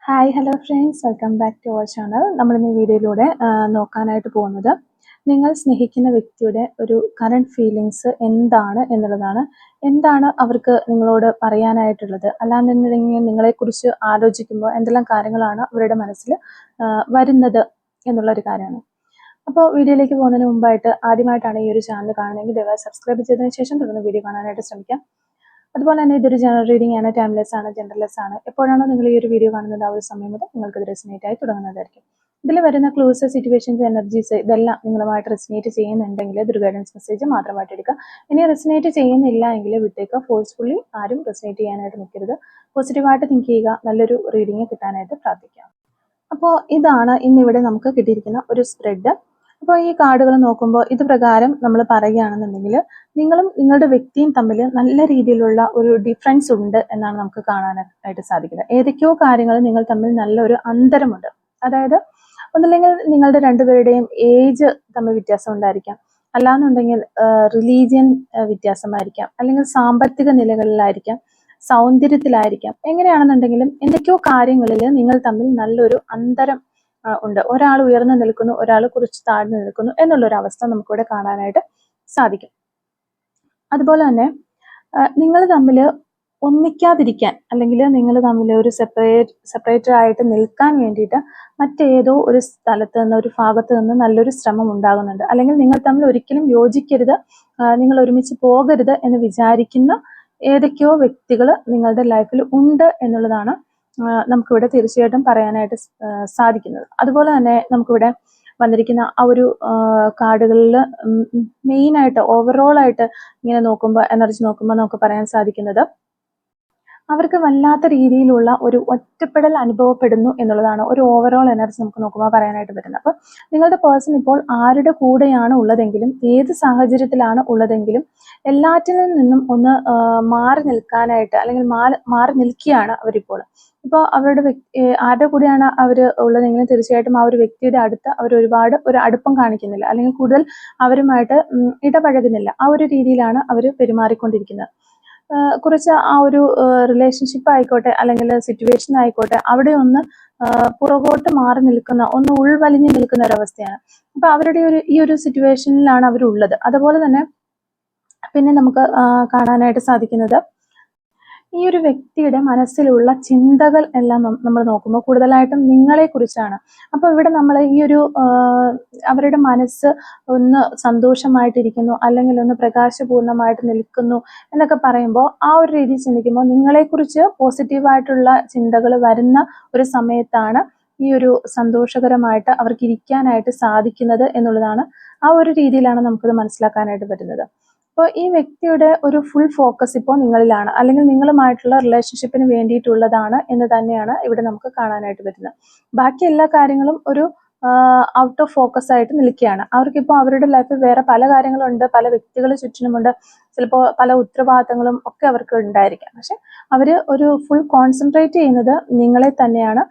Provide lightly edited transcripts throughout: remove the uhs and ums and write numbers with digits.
Hi hello friends, welcome back to our channel. നമ്മളിന്ന് ഈ വീഡിയോയിലൂടെ നോക്കാനായിട്ട് പോകുന്നത് നിങ്ങൾ സ്നേഹിക്കുന്ന വ്യക്തിയുടെ ഒരു കറണ്ട് ഫീലിങ്സ് എന്താണ് എന്നുള്ളതാണ്. എന്താണ് അവർക്ക് നിങ്ങളോട് പറയാനായിട്ടുള്ളത്, അല്ലാന്നുണ്ടെങ്കിൽ നിങ്ങളെക്കുറിച്ച് ആലോചിക്കുമ്പോൾ എന്തെല്ലാം കാര്യങ്ങളാണ് അവരുടെ മനസ്സിൽ വരുന്നത് എന്നുള്ളൊരു കാര്യമാണ്. അപ്പോൾ വീഡിയോയിലേക്ക് പോകുന്നതിന് മുമ്പായിട്ട് ആദ്യമായിട്ടാണ് ഈ ഒരു ചാനൽ കാണുന്നതെങ്കിൽ ദയവായി സബ്സ്ക്രൈബ് ചെയ്തതിന് ശേഷം തുടർന്ന് വീഡിയോ കാണാനായിട്ട് ശ്രമിക്കാം. അതുപോലെ തന്നെ ഇതൊരു ജനറൽ റീഡിംഗ് ആണ്, ടൈംലെസ് ആണ്, ജെൻഡർലെസ് ആണ്. എപ്പോഴാണോ നിങ്ങൾ ഈ ഒരു വീഡിയോ കാണുന്നത് ആ ഒരു സമയം മുതൽ നിങ്ങൾക്ക് ഇത് റെസിനേറ്റ് ആയി തുടങ്ങുന്നതായിരിക്കും. ഇതിൽ വരുന്ന ക്ലൂസ്, സിറ്റുവേഷൻസ്, എനർജീസ് ഇതെല്ലാം നിങ്ങളുമായിട്ട് റെസിനേറ്റ് ചെയ്യുന്നുണ്ടെങ്കിൽ ഇതൊരു ഗൈഡൻസ് മെസ്സേജ് മാത്രമായിട്ട് എടുക്കുക. ഇനി റെസിനേറ്റ് ചെയ്യുന്നില്ല എങ്കിൽ വിട്ടേക്കുക. ഫോഴ്സ്ഫുള്ളി ആരും റെസിനേറ്റ് ചെയ്യാനായിട്ട് നിൽക്കരുത്. പോസിറ്റീവായിട്ട് തിങ്ക് ചെയ്യുക. നല്ലൊരു റീഡിങ് കിട്ടാനായിട്ട് പ്രാർത്ഥിക്കാം. അപ്പോൾ ഇതാണ് ഇന്നിവിടെ നമുക്ക് കിട്ടിയിരിക്കുന്ന ഒരു സ്പ്രെഡ്. അപ്പോൾ ഈ കാർഡുകൾ നോക്കുമ്പോൾ ഇത് പ്രകാരം നമ്മൾ പറയുകയാണെന്നുണ്ടെങ്കിൽ നിങ്ങളും നിങ്ങളുടെ വ്യക്തിയും തമ്മിൽ നല്ല രീതിയിലുള്ള ഒരു ഡിഫറൻസ് ഉണ്ട് എന്നാണ് നമുക്ക് കാണാനായിട്ട് സാധിക്കുന്നത്. ഏതൊക്കെയോ കാര്യങ്ങൾ നിങ്ങൾ തമ്മിൽ നല്ലൊരു അന്തരമുണ്ട്. അതായത് ഒന്നില്ലെങ്കിൽ നിങ്ങളുടെ രണ്ടുപേരുടെയും ഏജ് തമ്മിൽ വ്യത്യാസം ഉണ്ടായിരിക്കാം, അല്ലാന്നുണ്ടെങ്കിൽ റിലീജിയൻ വ്യത്യാസമായിരിക്കാം, അല്ലെങ്കിൽ സാമ്പത്തിക നിലകളിലായിരിക്കാം, സൗന്ദര്യത്തിലായിരിക്കാം. എങ്ങനെയാണെന്നുണ്ടെങ്കിലും എന്തൊക്കെയോ കാര്യങ്ങളിൽ നിങ്ങൾ തമ്മിൽ നല്ലൊരു അന്തരം ഉണ്ട്. ഒരാൾ ഉയർന്നു നിൽക്കുന്നു, ഒരാൾ കുറച്ച് താഴ്ന്നു നിൽക്കുന്നു എന്നുള്ളൊരു അവസ്ഥ നമുക്കിവിടെ കാണാനായിട്ട് സാധിക്കും. അതുപോലെ തന്നെ നിങ്ങൾ തമ്മിൽ ഒന്നിക്കാതിരിക്കാൻ, അല്ലെങ്കിൽ നിങ്ങൾ തമ്മിൽ ഒരു സെപ്പറേറ്റഡ് ആയിട്ട് നിൽക്കാൻ വേണ്ടിയിട്ട് മറ്റേതോ ഒരു സ്ഥലത്ത് നിന്ന്, ഒരു ഭാഗത്ത് നിന്ന് നല്ലൊരു ശ്രമം ഉണ്ടാകുന്നുണ്ട്. അല്ലെങ്കിൽ നിങ്ങൾ തമ്മിൽ ഒരിക്കലും യോജിക്കരുത്, നിങ്ങൾ ഒരുമിച്ച് പോകരുത് എന്ന് വിചാരിക്കുന്ന ഏതൊക്കെയോ വ്യക്തികൾ നിങ്ങളുടെ ലൈഫിൽ ഉണ്ട് എന്നുള്ളതാണ് നമുക്കിവിടെ തീർച്ചയായിട്ടും പറയാനായിട്ട് സാധിക്കുന്നത്. അതുപോലെ തന്നെ നമുക്കിവിടെ വന്നിരിക്കുന്ന ആ ഒരു കാർഡുകളിൽ മെയിനായിട്ട് ഓവറോൾ ആയിട്ട് ഇങ്ങനെ നോക്കുമ്പോൾ, എനർജി നോക്കുമ്പോൾ നമുക്ക് പറയാൻ സാധിക്കുന്നത് അവർക്ക് വല്ലാത്ത രീതിയിലുള്ള ഒരു ഒറ്റപ്പെടൽ അനുഭവപ്പെടുന്നു എന്നുള്ളതാണ് ഒരു ഓവറോൾ എനർജി നമുക്ക് നോക്കുമ്പോൾ പറയാനായിട്ട് പറ്റുന്നത്. അപ്പോൾ നിങ്ങളുടെ പേഴ്സൺ ഇപ്പോൾ ആരുടെ കൂടെയാണ് ഉള്ളതെങ്കിലും, ഏത് സാഹചര്യത്തിലാണ് ഉള്ളതെങ്കിലും എല്ലാറ്റിൽ നിന്നും ഒന്ന് മാറി നിൽക്കാനായിട്ട്, അല്ലെങ്കിൽ മാറി നിൽക്കുകയാണ് അവരിപ്പോൾ. ഇപ്പോൾ അവരുടെ ആരുടെ കൂടെയാണ് അവർ ഉള്ളതെങ്കിലും തീർച്ചയായിട്ടും ആ ഒരു വ്യക്തിയുടെ അടുത്ത് അവർ ഒരുപാട് ഒരു അടുപ്പം കാണിക്കുന്നില്ല, അല്ലെങ്കിൽ കൂടുതൽ അവരുമായിട്ട് ഇടപഴകുന്നില്ല. ആ ഒരു രീതിയിലാണ് അവർ പെരുമാറിക്കൊണ്ടിരിക്കുന്നത്. കുറച്ച് ആ ഒരു റിലേഷൻഷിപ്പ് ആയിക്കോട്ടെ, അല്ലെങ്കിൽ സിറ്റുവേഷൻ ആയിക്കോട്ടെ, അവിടെ ഒന്ന് പുറകോട്ട് മാറി നിൽക്കുന്ന, ഒന്ന് ഉൾവലിഞ്ഞു നിൽക്കുന്ന ഒരവസ്ഥയാണ്. അപ്പൊ അവരുടെ ഈ ഒരു സിറ്റുവേഷനിലാണ് അവരുള്ളത്. അതുപോലെ തന്നെ പിന്നെ നമുക്ക് കാണാനായിട്ട് സാധിക്കുന്നത് ഈ ഒരു വ്യക്തിയുടെ മനസ്സിലുള്ള ചിന്തകൾ എല്ലാം നമ്മൾ നോക്കുമ്പോൾ കൂടുതലായിട്ടും നിങ്ങളെ കുറിച്ചാണ്. അപ്പൊ ഇവിടെ നമ്മൾ ഈ ഒരു അവരുടെ മനസ്സ് ഒന്ന് സന്തോഷമായിട്ടിരിക്കുന്നു, അല്ലെങ്കിൽ ഒന്ന് പ്രകാശപൂർണമായിട്ട് നിൽക്കുന്നു എന്നൊക്കെ പറയുമ്പോൾ ആ ഒരു രീതി ചിന്തിക്കുമ്പോൾ നിങ്ങളെക്കുറിച്ച് പോസിറ്റീവായിട്ടുള്ള ചിന്തകൾ വരുന്ന ഒരു സമയത്താണ് ഈ ഒരു സന്തോഷകരമായിട്ട് അവർക്ക് ഇരിക്കാനായിട്ട് സാധിക്കുന്നത് എന്നുള്ളതാണ്. ആ ഒരു രീതിയിലാണ് നമുക്കത് മനസ്സിലാക്കാനായിട്ട് പറ്റുന്നത്. അപ്പോൾ ഈ വ്യക്തിയുടെ ഒരു ഫുൾ ഫോക്കസ് ഇപ്പോൾ നിങ്ങളിലാണ്, അല്ലെങ്കിൽ നിങ്ങളുമായിട്ടുള്ള റിലേഷൻഷിപ്പിന് വേണ്ടിയിട്ടുള്ളതാണ് എന്ന് തന്നെയാണ് ഇവിടെ നമുക്ക് കാണാനായിട്ട് പറ്റുന്നത്. ബാക്കി എല്ലാ കാര്യങ്ങളും ഒരു ഔട്ട് ഓഫ് ഫോക്കസ് ആയിട്ട് നിൽക്കുകയാണ്. അവർക്കിപ്പോൾ അവരുടെ ലൈഫിൽ വേറെ പല കാര്യങ്ങളുണ്ട്, പല വ്യക്തികൾ ചുറ്റിനുമുണ്ട്, ചിലപ്പോൾ പല ഉത്തരവാദിത്തങ്ങളും ഒക്കെ അവർക്ക് ഉണ്ടായിരിക്കാം. പക്ഷെ അവര് ഒരു ഫുൾ കോൺസെൻട്രേറ്റ് ചെയ്യുന്നത് നിങ്ങളെ തന്നെയാണ്.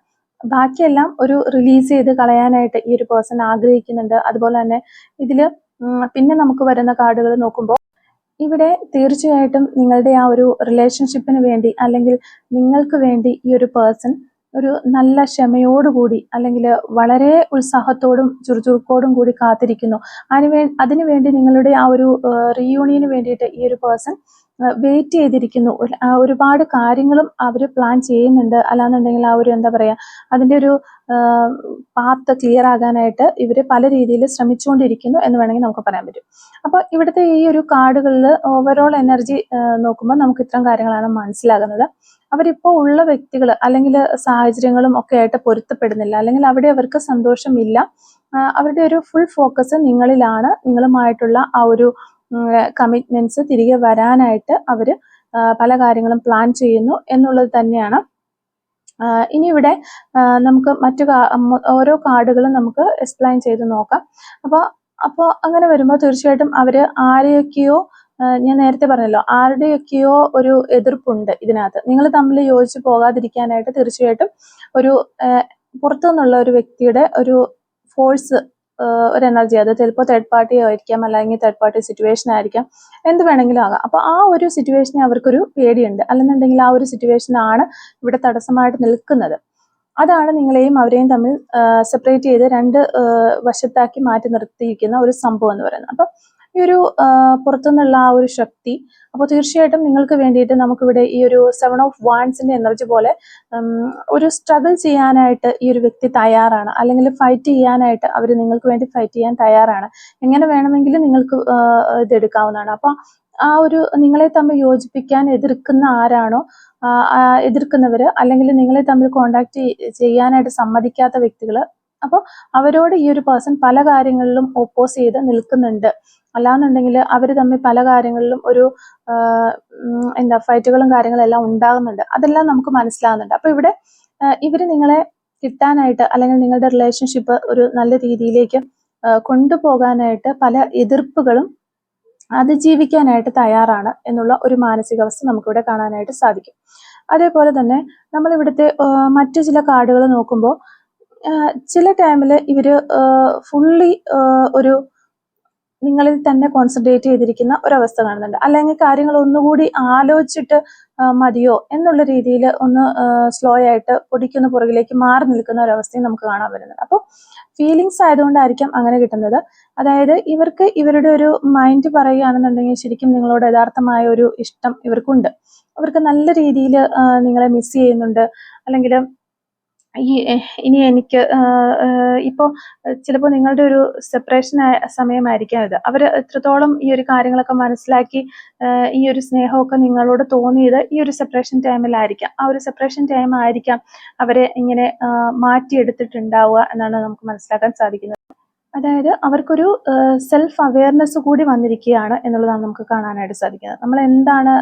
ബാക്കിയെല്ലാം ഒരു റിലീസ് ചെയ്ത് കളയാനായിട്ട് ഈ ഒരു പേഴ്സൺ ആഗ്രഹിക്കുന്നുണ്ട്. അതുപോലെ തന്നെ ഇതില് പിന്നെ നമുക്ക് വരുന്ന കാർഡുകൾ നോക്കുമ്പോൾ ഇവിടെ തീർച്ചയായിട്ടും നിങ്ങളുടെ ആ ഒരു റിലേഷൻഷിപ്പിന് വേണ്ടി, അല്ലെങ്കിൽ നിങ്ങൾക്ക് വേണ്ടി ഈ ഒരു പേഴ്സൺ ഒരു നല്ല ക്ഷമയോടുകൂടി, അല്ലെങ്കിൽ വളരെ ഉത്സാഹത്തോടും ചുറുചുറുക്കോടും കൂടി കാത്തിരിക്കുന്നു. അതിനുവേണ്ടി നിങ്ങളുടെ ആ ഒരു റീയൂണിയന് വേണ്ടിയിട്ട് ഈ ഒരു പേഴ്സൺ വെയിറ്റ് ചെയ്തിരിക്കുന്നു. ഒരുപാട് കാര്യങ്ങളും അവർ പ്ലാൻ ചെയ്യുന്നുണ്ട്. അല്ലാന്നുണ്ടെങ്കിൽ ആ ഒരു എന്താ പറയുക, അതിൻ്റെ ഒരു പാത്ത് ക്ലിയർ ആകാനായിട്ട് ഇവർ പല രീതിയിൽ ശ്രമിച്ചുകൊണ്ടിരിക്കുന്നു എന്ന് വേണമെങ്കിൽ നമുക്ക് പറയാൻ പറ്റും. അപ്പോൾ ഇവിടുത്തെ ഈ ഒരു കാർഡുകളിൽ ഓവറോൾ എനർജി നോക്കുമ്പോൾ നമുക്ക് ഇത്തരം കാര്യങ്ങളാണ് മനസ്സിലാകുന്നത്. അവരിപ്പോൾ ഉള്ള വ്യക്തികൾ അല്ലെങ്കിൽ സാഹചര്യങ്ങളും ഒക്കെ ആയിട്ട് പൊരുത്തപ്പെടുന്നില്ല, അല്ലെങ്കിൽ അവിടെ അവർക്ക് സന്തോഷമില്ല. അവരുടെ ഒരു ഫുൾ ഫോക്കസ് നിങ്ങളിലാണ്. നിങ്ങളുമായിട്ടുള്ള ആ ഒരു കമ്മിറ്റ്മെന്റ്സ് തിരികെ വരാനായിട്ട് അവർ പല കാര്യങ്ങളും പ്ലാൻ ചെയ്യുന്നു എന്നുള്ളത് തന്നെയാണ്. ഇനി ഇവിടെ നമുക്ക് ഓരോ കാർഡുകളും നമുക്ക് എക്സ്പ്ലെയിൻ ചെയ്ത് നോക്കാം. അപ്പോൾ അങ്ങനെ വരുമ്പോൾ തീർച്ചയായിട്ടും അവര് ആരെയൊക്കെയോ, ഞാൻ നേരത്തെ പറഞ്ഞല്ലോ, ആരുടെയൊക്കെയോ ഒരു എതിർപ്പുണ്ട് ഇതിനകത്ത്. നിങ്ങൾ തമ്മിൽ യോജിച്ച് പോകാതിരിക്കാനായിട്ട് തീർച്ചയായിട്ടും ഒരു പുറത്തു നിന്നുള്ള ഒരു വ്യക്തിയുടെ ഒരു ഫോഴ്സ്, ഒരു എനർജി, അത് ചിലപ്പോൾ തേർഡ് പാർട്ടി ആയിരിക്കാം, അല്ലെങ്കിൽ തേർഡ് പാർട്ടി സിറ്റുവേഷൻ ആയിരിക്കാം, എന്ത് വേണമെങ്കിലും ആകാം. അപ്പോൾ ആ ഒരു സിറ്റുവേഷനെ അവർക്കൊരു പേടിയുണ്ട്, അല്ലെന്നുണ്ടെങ്കിൽ ആ ഒരു സിറ്റുവേഷനാണ് ഇവിടെ തടസ്സമായിട്ട് നിൽക്കുന്നത്. അതാണ് നിങ്ങളെയും അവരെയും തമ്മിൽ സെപ്പറേറ്റ് ചെയ്ത് രണ്ട് വശത്താക്കി മാറ്റി നിർത്തിയിരിക്കുന്ന ഒരു സംഭവം എന്ന് പറയുന്നത്. അപ്പം ഈ ഒരു പുറത്തുനിന്നുള്ള ആ ഒരു ശക്തി, അപ്പോൾ തീർച്ചയായിട്ടും നിങ്ങൾക്ക് വേണ്ടിയിട്ട് നമുക്കിവിടെ ഈ ഒരു 7 ഓഫ് വാൻസിന്റെ എനർജി പോലെ ഒരു സ്ട്രഗിൾ ചെയ്യാനായിട്ട് ഈ ഒരു വ്യക്തി തയ്യാറാണ്, അല്ലെങ്കിൽ ഫൈറ്റ് ചെയ്യാനായിട്ട് അവർ നിങ്ങൾക്ക് വേണ്ടി ഫൈറ്റ് ചെയ്യാൻ തയ്യാറാണ്. എങ്ങനെ വേണമെങ്കിലും നിങ്ങൾക്ക് ഇതെടുക്കാവുന്നതാണ്. അപ്പോൾ ആ ഒരു നിങ്ങളെ തമ്മിൽ യോജിപ്പിക്കാൻ എതിർക്കുന്ന ആരാണോ, എതിർക്കുന്നവർ അല്ലെങ്കിൽ നിങ്ങളെ തമ്മിൽ കോണ്ടാക്ട് ചെയ്യാനായിട്ട് സമ്മതിക്കാത്ത വ്യക്തികൾ, അപ്പോൾ അവരോട് ഈ ഒരു പേഴ്സൺ പല കാര്യങ്ങളിലും ഓപ്പോസ് ചെയ്ത് നിൽക്കുന്നുണ്ട്. അല്ലാന്നുണ്ടെങ്കിൽ അവർ തമ്മിൽ പല കാര്യങ്ങളിലും ഒരു ഫൈറ്റുകളും കാര്യങ്ങളും എല്ലാം ഉണ്ടാകുന്നുണ്ട്. അതെല്ലാം നമുക്ക് മനസ്സിലാകുന്നുണ്ട്. അപ്പോൾ ഇവിടെ ഇവർ നിങ്ങളെ കിട്ടാനായിട്ട് അല്ലെങ്കിൽ നിങ്ങളുടെ റിലേഷൻഷിപ്പ് ഒരു നല്ല രീതിയിലേക്ക് കൊണ്ടുപോകാനായിട്ട് പല എതിർപ്പുകളും അതിജീവിക്കാനായിട്ട് തയ്യാറാണ് എന്നുള്ള ഒരു മാനസികാവസ്ഥ നമുക്കിവിടെ കാണാനായിട്ട് സാധിക്കും. അതേപോലെ തന്നെ നമ്മൾ ഇവിടുത്തെ മറ്റു ചില കാർഡുകൾ നോക്കുമ്പോൾ ചില ടൈമിൽ ഇവര് ഫുള്ളി ഒരു നിങ്ങളിൽ തന്നെ കോൺസെൻട്രേറ്റ് ചെയ്തിരിക്കുന്ന ഒരവസ്ഥ കാണുന്നുണ്ട്. അല്ലെങ്കിൽ കാര്യങ്ങൾ ഒന്നുകൂടി ആലോചിച്ചിട്ട് മതിയോ എന്നുള്ള രീതിയിൽ ഒന്ന് സ്ലോ ആയിട്ട് പൊടിക്കുന്ന പുറകിലേക്ക് മാറി നിൽക്കുന്ന ഒരവസ്ഥയും നമുക്ക് കാണാൻ വരുന്നുണ്ട്. അപ്പോൾ ഫീലിങ്സ് ആയതുകൊണ്ടായിരിക്കാം അങ്ങനെ കിട്ടുന്നത്. അതായത് ഇവർക്ക് ഇവരുടെ ഒരു മൈൻഡ് പറയുകയാണെന്നുണ്ടെങ്കിൽ ശരിക്കും നിങ്ങളോട് യഥാർത്ഥമായ ഒരു ഇഷ്ടം ഇവർക്കുണ്ട്. അവർക്ക് നല്ല രീതിയിൽ നിങ്ങളെ മിസ് ചെയ്യുന്നുണ്ട്. അല്ലെങ്കിൽ ഇനി എനിക്ക് ഇപ്പോൾ ചിലപ്പോൾ നിങ്ങളുടെ ഒരു സെപ്പറേഷൻ സമയമായിരിക്കാം ഇത്. അവർ എത്രത്തോളം ഈ ഒരു കാര്യങ്ങളൊക്കെ മനസ്സിലാക്കി ഈ ഒരു സ്നേഹമൊക്കെ നിങ്ങളോട് തോന്നിയത് ഈ ഒരു സെപ്പറേഷൻ ടൈമിലായിരിക്കാം. ആ ഒരു സെപ്പറേഷൻ ടൈം ആയിരിക്കാം അവരെ ഇങ്ങനെ മാറ്റിയെടുത്തിട്ടുണ്ടാവുക എന്നാണ് നമുക്ക് മനസ്സിലാക്കാൻ സാധിക്കുന്നത്. അതായത് അവർക്കൊരു സെൽഫ് അവയർനെസ് കൂടി വന്നിരിക്കുകയാണ് എന്നുള്ളതാണ് നമുക്ക് കാണാനായിട്ട് സാധിക്കുന്നത്. നമ്മൾ എന്താണ്,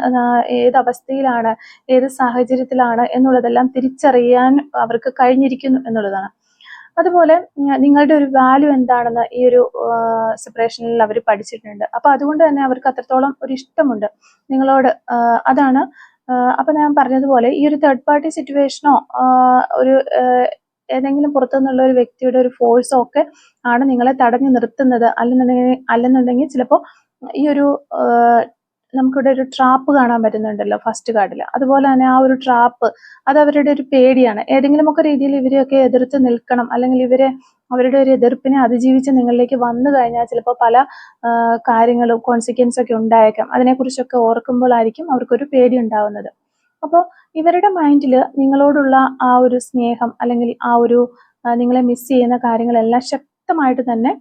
ഏത് അവസ്ഥയിലാണ്, ഏത് സാഹചര്യത്തിലാണ് എന്നുള്ളതെല്ലാം തിരിച്ചറിയാൻ അവർക്ക് കഴിഞ്ഞിരിക്കുന്നു എന്നുള്ളതാണ്. അതുപോലെ നിങ്ങളുടെ ഒരു വാല്യൂ എന്താണെന്ന് ഈ ഒരു സെപ്പറേഷനിൽ അവർ പഠിച്ചിട്ടുണ്ട്. അപ്പോൾ അതുകൊണ്ട് തന്നെ അവർക്ക് അത്രത്തോളം ഒരു ഇഷ്ടമുണ്ട് നിങ്ങളോട്. അതാണ് അപ്പൊ ഞാൻ പറഞ്ഞതുപോലെ ഈ ഒരു തേർഡ് പാർട്ടി സിറ്റുവേഷനോ ഒരു ഏതെങ്കിലും പുറത്തുനിന്നുള്ള ഒരു വ്യക്തിയുടെ ഒരു ഫോഴ്സോ ഒക്കെ ആണ് നിങ്ങളെ തടഞ്ഞു നിർത്തുന്നത്. അല്ലെന്നുണ്ടെങ്കിൽ ചിലപ്പോൾ ഈ ഒരു നമുക്കിവിടെ ഒരു ട്രാപ്പ് കാണാൻ പറ്റുന്നുണ്ടല്ലോ ഫസ്റ്റ് കാർഡിൽ. അതുപോലെ തന്നെ ആ ഒരു ട്രാപ്പ് അത് അവരുടെ ഒരു പേടിയാണ്. ഏതെങ്കിലുമൊക്കെ രീതിയിൽ ഇവരെയൊക്കെ എതിർത്ത് നിൽക്കണം, അല്ലെങ്കിൽ അവരുടെ ഒരു എതിർപ്പിനെ അതിജീവിച്ച് നിങ്ങളിലേക്ക് വന്നു കഴിഞ്ഞാൽ ചിലപ്പോൾ പല കാര്യങ്ങളും കോൺസിക്വൻസ് ഒക്കെ ഉണ്ടായേക്കാം. അതിനെക്കുറിച്ചൊക്കെ ഓർക്കുമ്പോഴായിരിക്കും അവർക്കൊരു പേടി ഉണ്ടാവുന്നത്. അപ്പോൾ ഇവരുടെ മൈൻഡിൽ നിങ്ങളോടുള്ള ആ ഒരു സ്നേഹം അല്ലെങ്കിൽ ആ ഒരു നിങ്ങളെ മിസ് ചെയ്യുന്ന കാര്യങ്ങളെല്ലാം ശക്തമായിട്ട് തന്നെ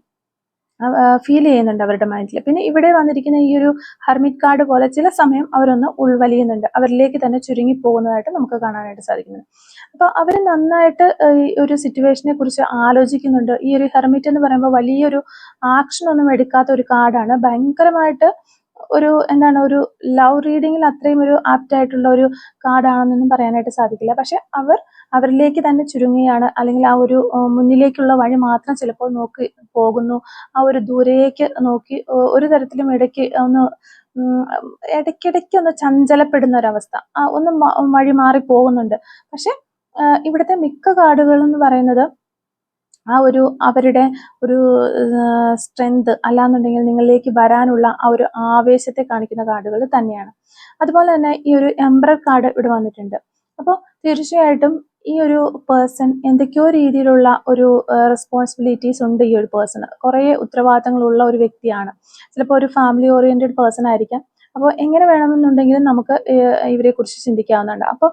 ഫീൽ ചെയ്യുന്നുണ്ട് അവരുടെ മൈൻഡിൽ. പിന്നെ ഇവിടെ വന്നിരിക്കുന്ന ഈ ഒരു ഹെർമിറ്റ് കാർഡ് പോലെ ചില സമയം അവരൊന്ന് ഉൾവലിയുന്നുണ്ട്, അവരിലേക്ക് തന്നെ ചുരുങ്ങി പോകുന്നതായിട്ട് നമുക്ക് കാണാനായിട്ട് സാധിക്കുന്നുണ്ട്. അപ്പോൾ അവർ നന്നായിട്ട് ഈ ഒരു സിറ്റുവേഷനെ കുറിച്ച് ആലോചിക്കുന്നുണ്ട്. ഈ ഒരു ഹെർമിറ്റ് എന്ന് പറയുമ്പോൾ വലിയൊരു ആക്ഷൻ ഒന്നും എടുക്കാത്ത ഒരു കാർഡാണ്. ഭയങ്കരമായിട്ട് ഒരു ഒരു ലവ് റീഡിങ്ങിൽ അത്രയും ഒരു ആപ്റ്റ് ആയിട്ടുള്ള ഒരു കാർഡാണെന്നൊന്നും പറയാനായിട്ട് സാധിക്കില്ല. പക്ഷെ അവരിലേക്ക് തന്നെ ചുരുങ്ങിയാണ്, അല്ലെങ്കിൽ ആ ഒരു മുന്നിലേക്കുള്ള വഴി മാത്രം ചിലപ്പോൾ നോക്കി പോകുന്നു. ആ ഒരു ദൂരേക്ക് നോക്കി ഒരു തരത്തിലും ഇടയ്ക്കിടയ്ക്ക് ഒന്ന് ചഞ്ചലപ്പെടുന്ന ഒരവസ്ഥ, ഒന്ന് വഴി മാറി പോകുന്നുണ്ട്. പക്ഷെ ഇവിടുത്തെ മിക്ക കാർഡുകൾ എന്ന് പറയുന്നത് ആ ഒരു അവരുടെ ഒരു സ്ട്രെങ്ത്, അല്ലാന്നുണ്ടെങ്കിൽ നിങ്ങളിലേക്ക് വരാനുള്ള ആ ഒരു ആവേശത്തെ കാണിക്കുന്ന കാർഡുകൾ തന്നെയാണ്. അതുപോലെ തന്നെ ഈ ഒരു എംപറർ കാർഡ് ഇവിടെ വന്നിട്ടുണ്ട്. അപ്പോൾ തീർച്ചയായിട്ടും ഈ ഒരു പേഴ്സൺ എന്തൊക്കെയോ രീതിയിലുള്ള ഒരു റെസ്പോൺസിബിലിറ്റീസ് ഉണ്ട്. ഈ ഒരു പേഴ്സണ് കുറേ ഉത്തരവാദിത്തങ്ങളുള്ള ഒരു വ്യക്തിയാണ്. ചിലപ്പോൾ ഒരു ഫാമിലി ഓറിയന്റഡ് പേഴ്സൺ ആയിരിക്കാം. അപ്പോൾ എങ്ങനെ വേണമെന്നുണ്ടെങ്കിലും നമുക്ക് ഇവരെ കുറിച്ച് ചിന്തിക്കാവുന്നതാണ്. അപ്പോൾ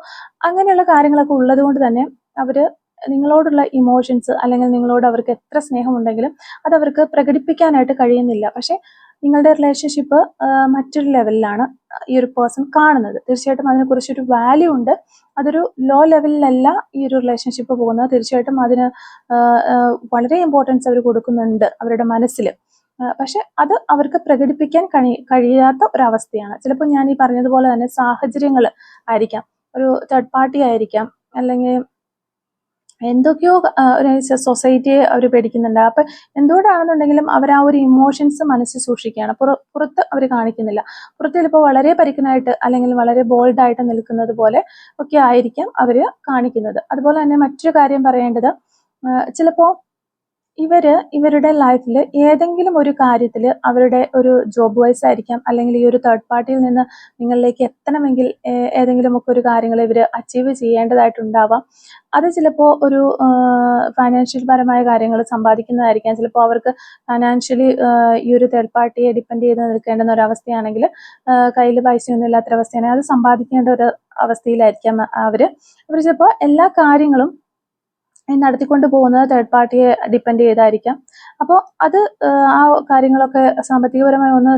അങ്ങനെയുള്ള കാര്യങ്ങളൊക്കെ ഉള്ളത് കൊണ്ട് തന്നെ അവര് നിങ്ങളോടുള്ള ഇമോഷൻസ്, അല്ലെങ്കിൽ നിങ്ങളോട് അവർക്ക് എത്ര സ്നേഹമുണ്ടെങ്കിലും അത് അവർക്ക് പ്രകടിപ്പിക്കാനായിട്ട് കഴിയുന്നില്ല. പക്ഷെ നിങ്ങളുടെ റിലേഷൻഷിപ്പ് മറ്റൊരു ലെവലിലാണ് ഈ ഒരു പേഴ്സൺ കാണുന്നത്. തീർച്ചയായിട്ടും അതിനെക്കുറിച്ചൊരു വാല്യൂ ഉണ്ട്. അതൊരു ലോ ലെവലിലല്ല ഈ ഒരു റിലേഷൻഷിപ്പ് പോകുന്നത്. തീർച്ചയായിട്ടും അതിന് വളരെ ഇമ്പോർട്ടൻസ് അവർ കൊടുക്കുന്നുണ്ട് അവരുടെ മനസ്സിൽ. പക്ഷെ അത് അവർക്ക് പ്രകടിപ്പിക്കാൻ കഴിയാത്ത ഒരവസ്ഥയാണ്. ചിലപ്പോൾ ഞാൻ ഈ പറഞ്ഞതുപോലെ തന്നെ സാഹചര്യങ്ങൾ ആയിരിക്കാം, ഒരു തേർഡ് പാർട്ടി ആയിരിക്കാം, അല്ലെങ്കിൽ എന്തൊക്കെയോ ഒരു സൊസൈറ്റിയെ അവർ പേടിക്കുന്നുണ്ട്. അപ്പൊ എന്തുകൊണ്ടാണെന്നുണ്ടെങ്കിലും അവർ ആ ഒരു ഇമോഷൻസ് മനസ്സിൽ സൂക്ഷിക്കുകയാണ്, പുറത്ത് അവർ കാണിക്കുന്നില്ല. പുറത്ത് ചിലപ്പോൾ വളരെ പരിക്കനായിട്ട് അല്ലെങ്കിൽ വളരെ ബോൾഡായിട്ട് നിൽക്കുന്നത് പോലെ ഒക്കെ ആയിരിക്കാം അവർ കാണിക്കുന്നത്. അതുപോലെ തന്നെ മറ്റൊരു കാര്യം പറയേണ്ടത്, ചിലപ്പോൾ ഇവരുടെ ലൈഫിൽ ഏതെങ്കിലും ഒരു കാര്യത്തിൽ അവരുടെ ഒരു ജോബ് വൈസ് ആയിരിക്കാം, അല്ലെങ്കിൽ ഈ ഒരു തേർഡ് പാർട്ടിയിൽ നിന്ന് നിങ്ങളിലേക്ക് എത്തണമെങ്കിൽ ഏതെങ്കിലുമൊക്കെ ഒരു കാര്യങ്ങൾ ഇവർ അച്ചീവ് ചെയ്യേണ്ടതായിട്ടുണ്ടാവാം. അത് ചിലപ്പോൾ ഒരു ഫൈനാൻഷ്യൽ പരമായ കാര്യങ്ങൾ സമ്പാദിക്കുന്നതായിരിക്കാം. ചിലപ്പോൾ അവർക്ക് ഫൈനാൻഷ്യലി ഈ ഒരു തേർഡ് പാർട്ടിയെ ഡിപ്പെൻഡ് ചെയ്ത് നിൽക്കേണ്ടുന്ന ഒരു അവസ്ഥയാണെങ്കിൽ, കയ്യിൽ പൈസയൊന്നും ഇല്ലാത്തൊരവസ്ഥയാണെങ്കിൽ അത് സമ്പാദിക്കേണ്ട ഒരു അവസ്ഥയിലായിരിക്കാം അവർ ചിലപ്പോൾ എല്ലാ കാര്യങ്ങളും നടത്തിക്കൊണ്ട് പോകുന്നത് തേർഡ് പാർട്ടിയെ ഡിപ്പെൻഡ് ചെയ്തായിരിക്കാം. അപ്പോൾ അത് ആ കാര്യങ്ങളൊക്കെ സാമ്പത്തികപരമായി ഒന്ന്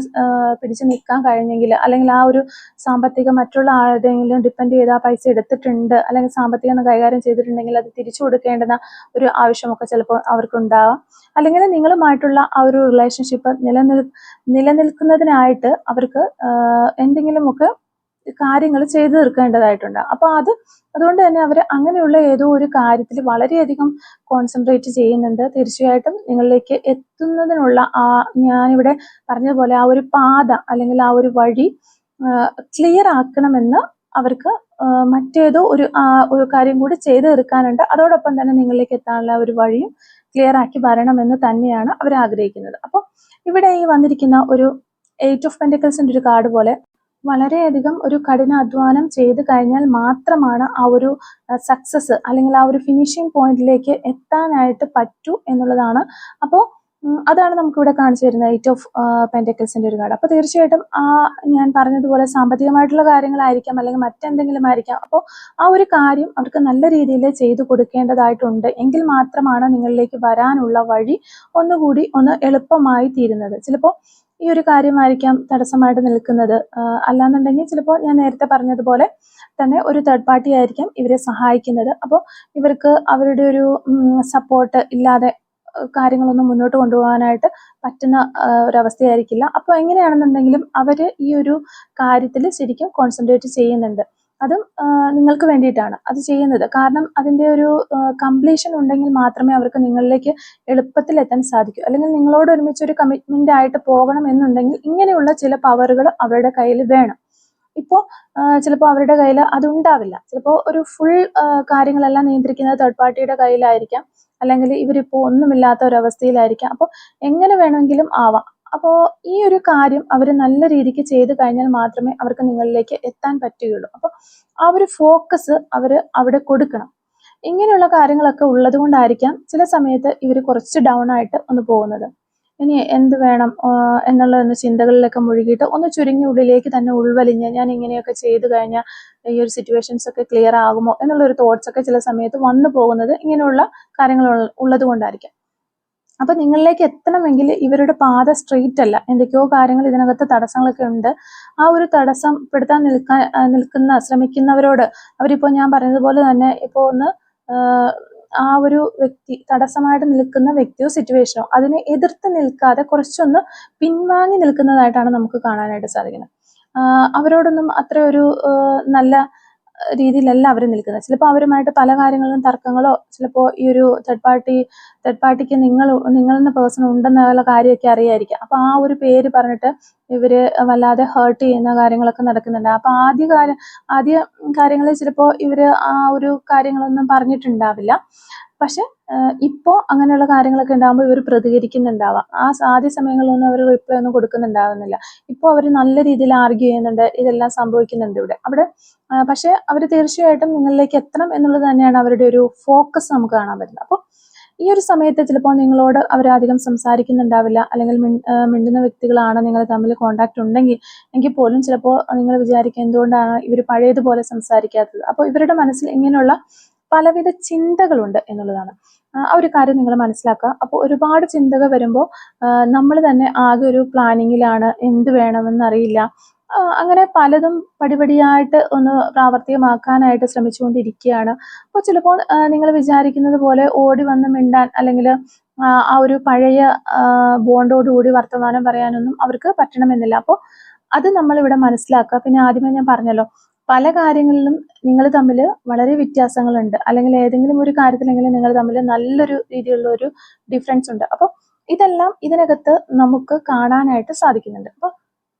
പിടിച്ചു നിൽക്കാൻ കഴിഞ്ഞെങ്കിൽ, അല്ലെങ്കിൽ ആ ഒരു സാമ്പത്തികം മറ്റുള്ള ആരുടെയെങ്കിലും ഡിപ്പെൻഡ് ചെയ്ത് ആ പൈസ എടുത്തിട്ടുണ്ട്, അല്ലെങ്കിൽ സാമ്പത്തികം കൈകാര്യം ചെയ്തിട്ടുണ്ടെങ്കിൽ അത് തിരിച്ചു കൊടുക്കേണ്ടുന്ന ഒരു ആവശ്യമൊക്കെ ചിലപ്പോൾ അവർക്കുണ്ടാവാം. അല്ലെങ്കിൽ നിങ്ങളുമായിട്ടുള്ള ആ ഒരു റിലേഷൻഷിപ്പ് നിലനിൽക്കുന്നതിനായിട്ട് അവർക്ക് എന്തെങ്കിലുമൊക്കെ കാര്യങ്ങൾ ചെയ്തു തീർക്കേണ്ടതായിട്ടുണ്ട്. അപ്പോൾ അതുകൊണ്ട് തന്നെ അവർ അങ്ങനെയുള്ള ഏതോ ഒരു കാര്യത്തിൽ വളരെയധികം കോൺസെൻട്രേറ്റ് ചെയ്യുന്നുണ്ട്. തീർച്ചയായിട്ടും നിങ്ങളിലേക്ക് എത്തുന്നതിനുള്ള ഞാനിവിടെ പറഞ്ഞതുപോലെ ആ ഒരു പാത അല്ലെങ്കിൽ ആ ഒരു വഴി ക്ലിയർ ആക്കണമെന്ന് അവർക്ക് മറ്റേതോ ഒരു കാര്യം കൂടി ചെയ്തു തീർക്കാനുണ്ട്. അതോടൊപ്പം തന്നെ നിങ്ങളിലേക്ക് എത്താനുള്ള ഒരു വഴിയും ക്ലിയർ ആക്കി വരണമെന്ന് തന്നെയാണ് അവർ ആഗ്രഹിക്കുന്നത്. അപ്പോൾ ഇവിടെ ഈ വന്നിരിക്കുന്ന ഒരു 8 ഓഫ് പെന്റിക്കിൾസിന്റെ ഒരു കാർഡ് പോലെ വളരെയധികം ഒരു കഠിനാധ്വാനം ചെയ്ത് കഴിഞ്ഞാൽ മാത്രമാണ് ആ ഒരു സക്സസ് അല്ലെങ്കിൽ ആ ഒരു ഫിനിഷിംഗ് പോയിന്റിലേക്ക് എത്താനായിട്ട് പറ്റൂ എന്നുള്ളതാണ്. അപ്പോൾ അതാണ് നമുക്കിവിടെ കാണിച്ചു തരുന്നത് 8 ഓഫ് പെന്റിക്കിൾസിന്റെ ഒരു കാർഡ്. അപ്പോൾ തീർച്ചയായിട്ടും ഞാൻ പറഞ്ഞതുപോലെ സാമ്പത്തികമായിട്ടുള്ള കാര്യങ്ങളായിരിക്കാം, അല്ലെങ്കിൽ മറ്റെന്തെങ്കിലും ആയിരിക്കാം. അപ്പോൾ ആ ഒരു കാര്യം അവർക്ക് നല്ല രീതിയിൽ ചെയ്തു കൊടുക്കേണ്ടതായിട്ടുണ്ട്. എങ്കിൽ മാത്രമാണ് നിങ്ങളിലേക്ക് വരാനുള്ള വഴി ഒന്നുകൂടി എളുപ്പമായി തീരുന്നത്. ചിലപ്പോൾ ഈ ഒരു കാര്യമായിരിക്കാം തടസ്സമായിട്ട് നിൽക്കുന്നത്. അല്ലാന്നുണ്ടെങ്കിൽ ചിലപ്പോൾ ഞാൻ നേരത്തെ പറഞ്ഞതുപോലെ തന്നെ ഒരു തേർഡ് പാർട്ടി ആയിരിക്കാം ഇവരെ സഹായിക്കുന്നത്. അപ്പോൾ ഇവർക്ക് അവരുടെ ഒരു സപ്പോർട്ട് ഇല്ലാതെ കാര്യങ്ങളൊന്നും മുന്നോട്ട് കൊണ്ടുപോകാനായിട്ട് പറ്റുന്ന ഒരവസ്ഥയായിരിക്കില്ല. അപ്പോൾ എങ്ങനെയാണെന്നുണ്ടെങ്കിലും അവർ ഈ ഒരു കാര്യത്തിൽ ശരിക്കും കോൺസെൻട്രേറ്റ് ചെയ്യുന്നുണ്ട്. അതും നിങ്ങൾക്ക് വേണ്ടിയിട്ടാണ് അത് ചെയ്യുന്നത്. കാരണം അതിൻ്റെ ഒരു കംപ്ലീഷൻ ഉണ്ടെങ്കിൽ മാത്രമേ അവർക്ക് നിങ്ങളിലേക്ക് എളുപ്പത്തിൽ എത്താൻ സാധിക്കൂ. അല്ലെങ്കിൽ നിങ്ങളോട് ഒരുമിച്ച് ഒരു കമ്മിറ്റ്മെന്റ് ആയിട്ട് പോകണം എന്നുണ്ടെങ്കിൽ ഇങ്ങനെയുള്ള ചില പവറുകൾ അവരുടെ കയ്യിൽ വേണം. ഇപ്പോൾ ചിലപ്പോൾ അവരുടെ കയ്യിൽ അതുണ്ടാവില്ല. ചിലപ്പോൾ ഒരു ഫുൾ കാര്യങ്ങളെല്ലാം നിയന്ത്രിക്കുന്നത് തേർഡ് പാർട്ടിയുടെ കയ്യിലായിരിക്കാം, അല്ലെങ്കിൽ ഇവരിപ്പോൾ ഒന്നുമില്ലാത്ത ഒരവസ്ഥയിലായിരിക്കാം. അപ്പോൾ എങ്ങനെ വേണമെങ്കിലും ആവാം. അപ്പോൾ ഈ ഒരു കാര്യം അവർ നല്ല രീതിക്ക് ചെയ്ത് കഴിഞ്ഞാൽ മാത്രമേ അവർക്ക് നിങ്ങളിലേക്ക് എത്താൻ പറ്റുകയുള്ളൂ. അപ്പോൾ ആ ഒരു ഫോക്കസ് അവർ അവിടെ കൊടുക്കണം. ഇങ്ങനെയുള്ള കാര്യങ്ങളൊക്കെ ഉള്ളത് കൊണ്ടായിരിക്കാം ചില സമയത്ത് ഇവർ കുറച്ച് ഡൗൺ ആയിട്ട് പോകുന്നത്. ഇനി എന്ത് വേണം എന്നുള്ള ചിന്തകളിലൊക്കെ മുഴുകിയിട്ട് ചുരുങ്ങിയ ഉള്ളിലേക്ക് തന്നെ ഉൾവലിഞ്ഞ് ഞാൻ ഇങ്ങനെയൊക്കെ ചെയ്തു കഴിഞ്ഞാൽ ഈ ഒരു സിറ്റുവേഷൻസ് ഒക്കെ ക്ലിയർ ആകുമോ എന്നുള്ളൊരു തോട്ട്സ് ഒക്കെ ചില സമയത്ത് വന്നു പോകുന്നത് ഇങ്ങനെയുള്ള കാര്യങ്ങൾ ഉള്ളത് കൊണ്ടായിരിക്കാം. അപ്പൊ നിങ്ങളിലേക്ക് എത്തണമെങ്കിൽ ഇവരുടെ പാത സ്ട്രെയിറ്റ് അല്ല. എന്തൊക്കെയോ കാര്യങ്ങൾ ഇതിനകത്ത് തടസ്സങ്ങളൊക്കെ ഉണ്ട്. ആ ഒരു തടസ്സപ്പെടുത്താൻ ശ്രമിക്കുന്നവരോട് അവരിപ്പോൾ ഞാൻ പറഞ്ഞതുപോലെ തന്നെ ഇപ്പോൾ ആ ഒരു വ്യക്തി തടസ്സമായിട്ട് നിൽക്കുന്ന വ്യക്തിയോ സിറ്റുവേഷനോ അതിനെ എതിർത്ത് നിൽക്കാതെ കുറച്ചൊന്ന് പിൻവാങ്ങി നിൽക്കുന്നതായിട്ടാണ് നമുക്ക് കാണാനായിട്ട് സാധിക്കുന്നത്. അവരോടൊന്നും അത്ര ഒരു നല്ല രീതിയിലല്ല അവർ നിൽക്കുന്നത്. ചിലപ്പോൾ അവരുമായിട്ട് പല കാര്യങ്ങളിലും തർക്കങ്ങളോ, ചിലപ്പോൾ ഈ ഒരു തേർഡ് പാർട്ടിക്ക് നിങ്ങളെന്ന പേഴ്സൺ ഉണ്ടെന്നുള്ള കാര്യമൊക്കെ അറിയായിരിക്കാം. അപ്പൊ ആ ഒരു പേര് പറഞ്ഞിട്ട് ഇവര് വല്ലാതെ ഹേർട്ട് ചെയ്യുന്ന കാര്യങ്ങളൊക്കെ നടക്കുന്നുണ്ട്. അപ്പൊ ആദ്യ കാര്യങ്ങളിൽ ചിലപ്പോൾ ഇവര് ആ ഒരു കാര്യങ്ങളൊന്നും പറഞ്ഞിട്ടുണ്ടാവില്ല. പക്ഷെ ഇപ്പോൾ അങ്ങനെയുള്ള കാര്യങ്ങളൊക്കെ ഉണ്ടാകുമ്പോൾ ഇവർ പ്രതികരിക്കുന്നുണ്ടാവാം. ആദ്യ സമയങ്ങളിലൊന്നും അവർ റിപ്ലൈ ഒന്നും കൊടുക്കുന്നുണ്ടാവുന്നില്ല. ഇപ്പോൾ അവർ നല്ല രീതിയിൽ ആർഗ്യൂ ചെയ്യുന്നുണ്ട്. ഇതെല്ലാം സംഭവിക്കുന്നുണ്ട് അവിടെ. പക്ഷെ അവർ തീർച്ചയായിട്ടും നിങ്ങളിലേക്ക് എത്തണം എന്നുള്ളത് തന്നെയാണ് അവരുടെ ഒരു ഫോക്കസ് നമുക്ക് കാണാൻ പറ്റുന്നത്. അപ്പോൾ ഈ ഒരു സമയത്ത് ചിലപ്പോൾ നിങ്ങളോട് അവരധികം സംസാരിക്കുന്നുണ്ടാവില്ല, അല്ലെങ്കിൽ മിണ്ടുന്ന വ്യക്തികളാണ് നിങ്ങൾ തമ്മിൽ കോണ്ടാക്ട് എങ്കിൽ പോലും ചിലപ്പോൾ നിങ്ങൾ വിചാരിക്കുക എന്തുകൊണ്ടാണ് ഇവർ പഴയതുപോലെ സംസാരിക്കാത്തത്. അപ്പോൾ ഇവരുടെ മനസ്സിൽ ഇങ്ങനെയുള്ള പലവിധ ചിന്തകളുണ്ട് എന്നുള്ളതാണ്. ആ ഒരു കാര്യം നിങ്ങൾ മനസ്സിലാക്കുക. അപ്പോൾ ഒരുപാട് ചിന്തകൾ വരുമ്പോൾ നമ്മൾ തന്നെ ആകെ ഒരു പ്ലാനിങ്ങിലാണ്, എന്ത് വേണമെന്നറിയില്ല. അങ്ങനെ പലതും പടിപടിയായിട്ട് പ്രാവർത്തികമാക്കാനായിട്ട് ശ്രമിച്ചുകൊണ്ടിരിക്കുകയാണ്. അപ്പോൾ ചിലപ്പോൾ നിങ്ങൾ വിചാരിക്കുന്നത് പോലെ ഓടി വന്ന് മിണ്ടാൻ, അല്ലെങ്കിൽ ആ ഒരു പഴയ ബോണ്ടോടുകൂടി വർത്തമാനം പറയാനൊന്നും അവർക്ക് പറ്റണമെന്നില്ല. അപ്പോൾ അത് നമ്മളിവിടെ മനസ്സിലാക്കുക. പിന്നെ ആദ്യമേ ഞാൻ പറഞ്ഞല്ലോ, പല കാര്യങ്ങളിലും നിങ്ങൾ തമ്മിൽ വളരെ വ്യത്യാസങ്ങളുണ്ട്, അല്ലെങ്കിൽ ഏതെങ്കിലും ഒരു കാര്യത്തിലെങ്കിലും നിങ്ങൾ തമ്മിൽ നല്ലൊരു രീതിയിലുള്ള ഒരു ഡിഫറൻസ് ഉണ്ട്. അപ്പോൾ ഇതെല്ലാം ഇതിനകത്ത് നമുക്ക് കാണാനായിട്ട് സാധിക്കുന്നുണ്ട്. അപ്പോൾ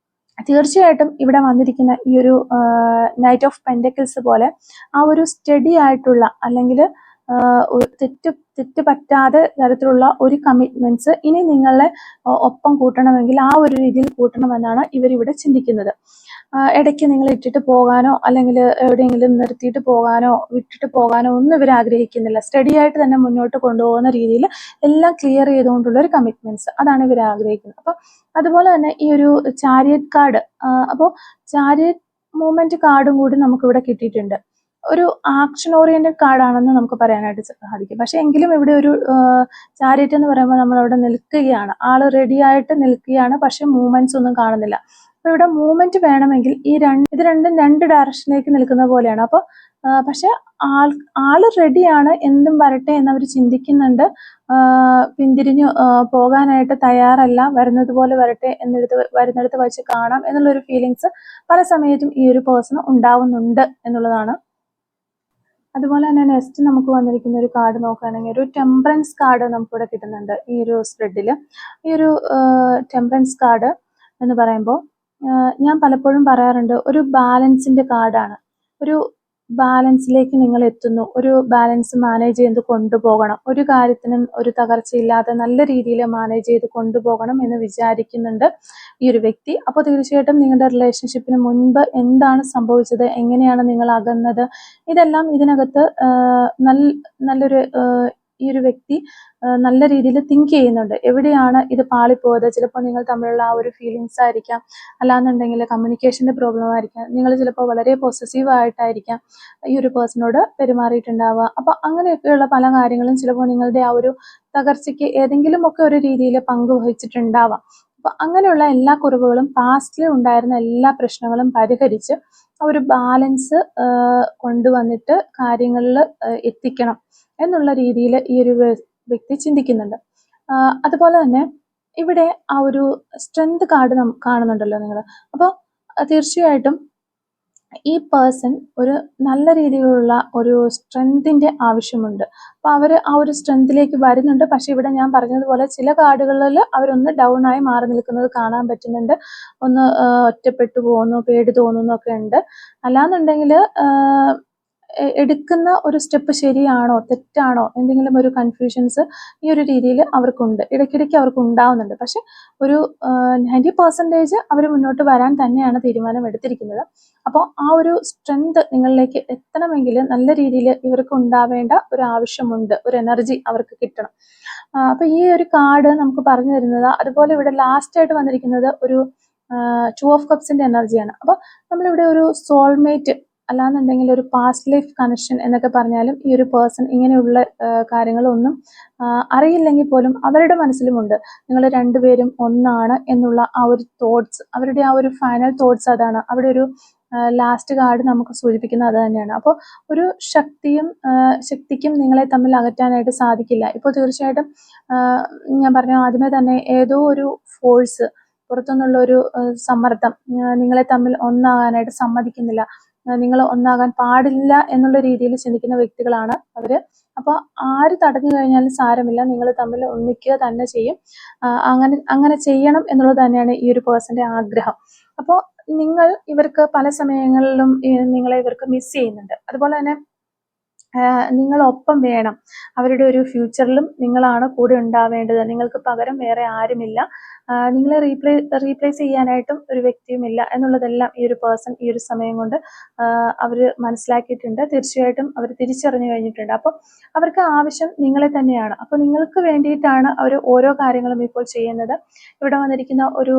തീർച്ചയായിട്ടും ഇവിടെ വന്നിരിക്കുന്ന ഈ ഒരു നൈറ്റ് ഓഫ് പെന്റക്കിൾസ് പോലെ ആ ഒരു സ്റ്റഡി ആയിട്ടുള്ള, അല്ലെങ്കിൽ തെറ്റ് പറ്റാതെ തരത്തിലുള്ള ഒരു കമ്മിറ്റ്മെന്റ്സ് ഇനി നിങ്ങളെ ഒപ്പം കൂട്ടണമെങ്കിൽ ആ ഒരു രീതിയിൽ കൂട്ടണമെന്നാണ് ഇവരിവിടെ ചിന്തിക്കുന്നത്. ഇടയ്ക്ക് നിങ്ങൾ ഇട്ടിട്ട് പോകാനോ അല്ലെങ്കിൽ എവിടെയെങ്കിലും നിർത്തിയിട്ട് പോകാനോ വിട്ടിട്ട് പോകാനോ ഒന്നും ഇവർ ആഗ്രഹിക്കുന്നില്ല. സ്റ്റഡി ആയിട്ട് തന്നെ മുന്നോട്ട് കൊണ്ടുപോകുന്ന രീതിയിൽ എല്ലാം ക്ലിയർ ചെയ്തുകൊണ്ടുള്ള ഒരു കമ്മിറ്റ്മെന്റ്സ്, അതാണ് ഇവർ ആഗ്രഹിക്കുന്നത്. അപ്പോൾ അതുപോലെ തന്നെ ഈ ഒരു ചാരിയറ്റ് കാർഡ്, അപ്പോൾ ചാരിയറ്റ് മൂവ്മെന്റ് കാർഡും കൂടി നമുക്കിവിടെ കിട്ടിയിട്ടുണ്ട്. ഒരു ആക്ഷൻ ഓറിയന്റഡ് കാർഡാണെന്ന് നമുക്ക് പറയാനായിട്ട് സാധിക്കും. പക്ഷെ എങ്കിലും ഇവിടെ ഒരു ചാരിയറ്റ് എന്ന് പറയുമ്പോൾ നമ്മൾ അവിടെ നിൽക്കുകയാണ്, ആള് റെഡി ആയിട്ട് നിൽക്കുകയാണ്, പക്ഷെ മൂവ്മെന്റ്സ് ഒന്നും കാണുന്നില്ല. അപ്പൊ ഇവിടെ മൂവ്മെന്റ് വേണമെങ്കിൽ ഇത് രണ്ടും രണ്ട് ഡയറക്ഷനിലേക്ക് നിൽക്കുന്ന പോലെയാണ്. അപ്പോൾ പക്ഷെ ആള് റെഡിയാണ്, എന്തും വരട്ടെ എന്നവർ ചിന്തിക്കുന്നുണ്ട്. പിന്തിരിഞ്ഞു പോകാനായിട്ട് തയ്യാറല്ല, വരുന്നത് പോലെ വരട്ടെ, വരുന്നിടത്ത് വെച്ച് കാണാം എന്നുള്ളൊരു ഫീലിങ്സ് പല സമയത്തും ഈ ഒരു പേഴ്സൺ ഉണ്ടാവുന്നുണ്ട് എന്നുള്ളതാണ്. അതുപോലെ തന്നെ നെക്സ്റ്റ് നമുക്ക് വന്നിരിക്കുന്ന ഒരു കാർഡ് നോക്കുകയാണെങ്കിൽ ഒരു ടെമ്പറൻസ് കാർഡ് നമുക്കിവിടെ കിട്ടുന്നുണ്ട് ഈ ഒരു സ്പ്രെഡിൽ. ഈ ഒരു ടെമ്പറൻസ് കാർഡ് എന്ന് പറയുമ്പോൾ ഞാൻ പലപ്പോഴും പറയാറുണ്ട്, ഒരു ബാലൻസിന്റെ കാർഡാണ്. ഒരു ബാലൻസിലേക്ക് നിങ്ങൾ എത്തുന്നു, ഒരു ബാലൻസ് മാനേജ് ചെയ്ത് കൊണ്ടുപോകണം, ഒരു കാര്യത്തിനും ഒരു തകർച്ചയില്ലാതെ നല്ല രീതിയിൽ മാനേജ് ചെയ്ത് കൊണ്ടുപോകണം എന്ന് വിചാരിക്കുന്നുണ്ട് ഈ ഒരു വ്യക്തി. അപ്പോൾ തീർച്ചയായിട്ടും നിങ്ങളുടെ റിലേഷൻഷിപ്പിന് മുൻപ് എന്താണ് സംഭവിച്ചത്, എങ്ങനെയാണ് നിങ്ങൾ അകന്നത്, ഇതെല്ലാം ഇതിനകത്ത് നല്ലൊരു ഈ ഒരു വ്യക്തി നല്ല രീതിയിൽ തിങ്ക് ചെയ്യുന്നുണ്ട്. എവിടെയാണ് ഇത് പാളിപ്പോയത്? ചിലപ്പോൾ നിങ്ങൾ തമ്മിലുള്ള ആ ഒരു ഫീലിങ്സ് ആയിരിക്കാം, അല്ലാന്നുണ്ടെങ്കിൽ കമ്മ്യൂണിക്കേഷന്റെ പ്രോബ്ലം ആയിരിക്കാം, നിങ്ങൾ ചിലപ്പോൾ വളരെ പോസസീവ് ആയിട്ടായിരിക്കാം ഈ ഒരു പേഴ്സണോട് പെരുമാറിയിട്ടുണ്ടാവുക. അപ്പൊ അങ്ങനെയൊക്കെയുള്ള പല കാര്യങ്ങളും ചിലപ്പോൾ നിങ്ങളുടെ ആ ഒരു തകർച്ചയ്ക്ക് ഏതെങ്കിലും ഒക്കെ ഒരു രീതിയിൽ പങ്കുവഹിച്ചിട്ടുണ്ടാവാം. അപ്പൊ അങ്ങനെയുള്ള എല്ലാ കുറവുകളും പാസ്റ്റിൽ ഉണ്ടായിരുന്ന എല്ലാ പ്രശ്നങ്ങളും പരിഹരിച്ച് ഒരു ബാലൻസ് കൊണ്ടുവന്നിട്ട് കാര്യങ്ങളിൽ എത്തിക്കണം എന്നുള്ള രീതിയിൽ ഈ ഒരു വ്യക്തി ചിന്തിക്കുന്നുണ്ട്. അതുപോലെ തന്നെ ഇവിടെ ആ ഒരു സ്ട്രെങ്ത് കാർഡ് കാണുന്നുണ്ടല്ലോ നിങ്ങൾ. അപ്പോൾ തീർച്ചയായിട്ടും ഈ പേഴ്സൺ ഒരു നല്ല രീതിയിലുള്ള ഒരു സ്ട്രെങ്തിന്റെ ആവശ്യമുണ്ട്. അപ്പൊ അവര് ആ ഒരു സ്ട്രെങ്തിലേക്ക് വരുന്നുണ്ട്. പക്ഷെ ഇവിടെ ഞാൻ പറഞ്ഞതുപോലെ ചില കാർഡുകളിൽ അവരൊന്ന് ഡൗൺ ആയി മാറി നിൽക്കുന്നത് കാണാൻ പറ്റുന്നുണ്ട്. ഒന്ന് ഒറ്റപ്പെട്ടു പോകുന്നു, പേടി തോന്നുന്നു ഒക്കെ ഉണ്ട്. അല്ലാന്നുണ്ടെങ്കിൽ എടുക്കുന്ന ഒരു സ്റ്റെപ്പ് ശരിയാണോ തെറ്റാണോ എന്തെങ്കിലും ഒരു കൺഫ്യൂഷൻസ് ഈ ഒരു രീതിയിൽ അവർക്കുണ്ട്, ഇടയ്ക്കിടയ്ക്ക് അവർക്ക് ഉണ്ടാവുന്നുണ്ട്. പക്ഷെ ഒരു 90% അവർ മുന്നോട്ട് വരാൻ തന്നെയാണ് തീരുമാനം എടുത്തിരിക്കുന്നത്. അപ്പോൾ ആ ഒരു സ്ട്രെങ്ത് നിങ്ങളിലേക്ക് എത്തണമെങ്കിൽ നല്ല രീതിയിൽ ഇവർക്ക് ഉണ്ടാവേണ്ട ഒരു ആവശ്യമുണ്ട്, ഒരു എനർജി അവർക്ക് കിട്ടണം. അപ്പൊ ഈ ഒരു കാർഡ് നമുക്ക് പറഞ്ഞു തരുന്നത്, അതുപോലെ ഇവിടെ ലാസ്റ്റ് ആയിട്ട് വന്നിരിക്കുന്നത് ഒരു 2 ഓഫ് കപ്സിന്റെ എനർജിയാണ്. അപ്പൊ നമ്മളിവിടെ ഒരു സോൾമേറ്റ് അല്ലാന്നുണ്ടെങ്കിൽ ഒരു പാസ്റ്റ് ലൈഫ് കണക്ഷൻ എന്നൊക്കെ പറഞ്ഞാലും ഈ ഒരു പേഴ്സൺ ഇങ്ങനെയുള്ള കാര്യങ്ങളൊന്നും അറിയില്ലെങ്കിൽ പോലും അവരുടെ മനസ്സിലുമുണ്ട്, നിങ്ങൾ രണ്ടുപേരും ഒന്നാണ് എന്നുള്ള ആ ഒരു തോട്ട്സ്, അവരുടെ ആ ഒരു ഫൈനൽ തോട്ട്സ് അതാണ്. അവിടെ ഒരു ലാസ്റ്റ് കാർഡ് നമുക്ക് സൂചിപ്പിക്കുന്നത് അത് തന്നെയാണ്. അപ്പോൾ ഒരു ശക്തിക്കും നിങ്ങളെ തമ്മിൽ അകറ്റാനായിട്ട് സാധിക്കില്ല. ഇപ്പോൾ തീർച്ചയായിട്ടും ഞാൻ പറഞ്ഞ ആദ്യമേ തന്നെ ഏതോ ഒരു ഫോഴ്സ്, പുറത്തുനിന്നുള്ള ഒരു സമ്മർദ്ദം നിങ്ങളെ തമ്മിൽ ഒന്നാകാനായിട്ട് സമ്മതിക്കുന്നില്ല, നിങ്ങൾ ഒന്നാകാൻ പാടില്ല എന്നുള്ള രീതിയിൽ ചിന്തിക്കുന്ന വ്യക്തികളാണ് അവര്. അപ്പൊ ആര് തടഞ്ഞു കഴിഞ്ഞാലും സാരമില്ല, നിങ്ങൾ തമ്മിൽ ഒന്നിക്കുക തന്നെ ചെയ്യും. അങ്ങനെ ചെയ്യണം എന്നുള്ളത് തന്നെയാണ് ഈ ഒരു പേഴ്സന്റെ ആഗ്രഹം. അപ്പോൾ നിങ്ങൾ ഇവർക്ക് പല സമയങ്ങളിലും നിങ്ങളെ ഇവർക്ക് മിസ് ചെയ്യുന്നുണ്ട്. അതുപോലെ തന്നെ നിങ്ങളൊപ്പം വേണം, അവരുടെ ഒരു ഫ്യൂച്ചറിലും നിങ്ങളാണ് കൂടെ ഉണ്ടാവേണ്ടത്, നിങ്ങൾക്ക് പകരം വേറെ ആരുമില്ല, നിങ്ങളെ റീപ്ലേസ് ചെയ്യാനായിട്ടും ഒരു വ്യക്തിയുമില്ല എന്നുള്ളതെല്ലാം ഈ ഒരു പേഴ്സൺ ഈ ഒരു സമയം കൊണ്ട് അവർ മനസ്സിലാക്കിയിട്ടുണ്ട്. തീർച്ചയായിട്ടും അവർ തിരിച്ചറിഞ്ഞു കഴിഞ്ഞിട്ടുണ്ട്. അപ്പോൾ അവർക്ക് ആവശ്യം നിങ്ങളെ തന്നെയാണ്. അപ്പോൾ നിങ്ങൾക്ക് വേണ്ടിയിട്ടാണ് അവർ ഓരോ കാര്യങ്ങളും ഇപ്പോൾ ചെയ്യുന്നത്. ഇവിടെ വന്നിരിക്കുന്ന ഒരു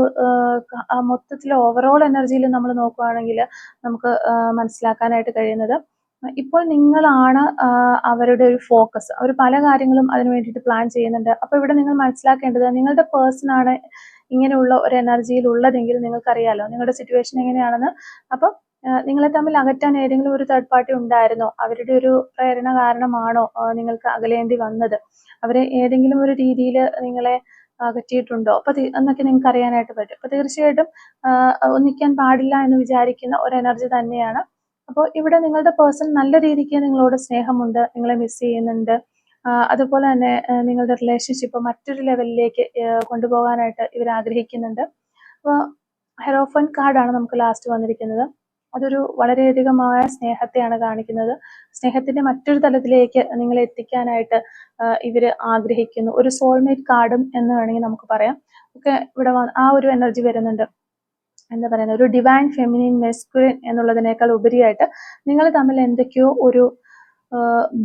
മൊത്തത്തിൽ ഓവറോൾ എനർജിയിൽ നമ്മൾ നോക്കുകയാണെങ്കിൽ നമുക്ക് മനസ്സിലാക്കാനായിട്ട് കഴിയുന്നത്, ഇപ്പോൾ നിങ്ങളാണ് അവരുടെ ഒരു ഫോക്കസ്. അവർ പല കാര്യങ്ങളും അതിനു വേണ്ടിയിട്ട് പ്ലാൻ ചെയ്യുന്നുണ്ട്. അപ്പോൾ ഇവിടെ നിങ്ങൾ മനസ്സിലാക്കേണ്ടത്, നിങ്ങളുടെ പേഴ്സൺ ആണ് ഇങ്ങനെയുള്ള ഒരു എനർജിയിൽ ഉള്ളതെങ്കിൽ നിങ്ങൾക്കറിയാലോ നിങ്ങളുടെ സിറ്റുവേഷൻ എങ്ങനെയാണെന്ന്. അപ്പം നിങ്ങളെ തമ്മിൽ അകറ്റാൻ ഏതെങ്കിലും ഒരു തേർഡ് പാർട്ടി ഉണ്ടായിരുന്നോ? അവരുടെ ഒരു പ്രേരണ കാരണമാണോ നിങ്ങൾക്ക് അകലേണ്ടി വന്നത്? അവരെ ഏതെങ്കിലും ഒരു രീതിയിൽ നിങ്ങളെ അകറ്റിയിട്ടുണ്ടോ? അപ്പൊ എന്നൊക്കെ നിങ്ങൾക്ക് അറിയാനായിട്ട് പറ്റും. അപ്പൊ തീർച്ചയായിട്ടും ഒന്നിക്കാൻ പാടില്ല എന്ന് വിചാരിക്കുന്ന ഒരു എനർജി തന്നെയാണ്. അപ്പോൾ ഇവിടെ നിങ്ങളുടെ പേഴ്സൺ നല്ല രീതിക്ക് നിങ്ങളോട് സ്നേഹമുണ്ട്, നിങ്ങളെ മിസ് ചെയ്യുന്നുണ്ട്. അതുപോലെ തന്നെ നിങ്ങളുടെ റിലേഷൻഷിപ്പ് മറ്റൊരു ലെവലിലേക്ക് കൊണ്ടുപോകാനായിട്ട് ഇവർ ആഗ്രഹിക്കുന്നുണ്ട്. അപ്പോൾ ഹെറോഫൻ കാർഡാണ് നമുക്ക് ലാസ്റ്റ് വന്നിരിക്കുന്നത്. അതൊരു വളരെയധികമായ സ്നേഹത്തെയാണ് കാണിക്കുന്നത്. സ്നേഹത്തിന്റെ മറ്റൊരു തലത്തിലേക്ക് നിങ്ങളെ എത്തിക്കാനായിട്ട് ഇവര് ആഗ്രഹിക്കുന്നു. ഒരു സോൾമേറ്റ് കാർഡും എന്ന് വേണമെങ്കിൽ നമുക്ക് പറയാം. ഒക്കെ ഇവിടെ ആ ഒരു എനർജി വരുന്നുണ്ട്. എന്താ പറയുന്നത്, ഒരു ഡിവൈൻ ഫെമിനിൻ മെസ്കുലിൻ എന്നുള്ളതിനേക്കാൾ ഉപരിയായിട്ട് നിങ്ങൾ തമ്മിൽ എന്തൊക്കെയോ ഒരു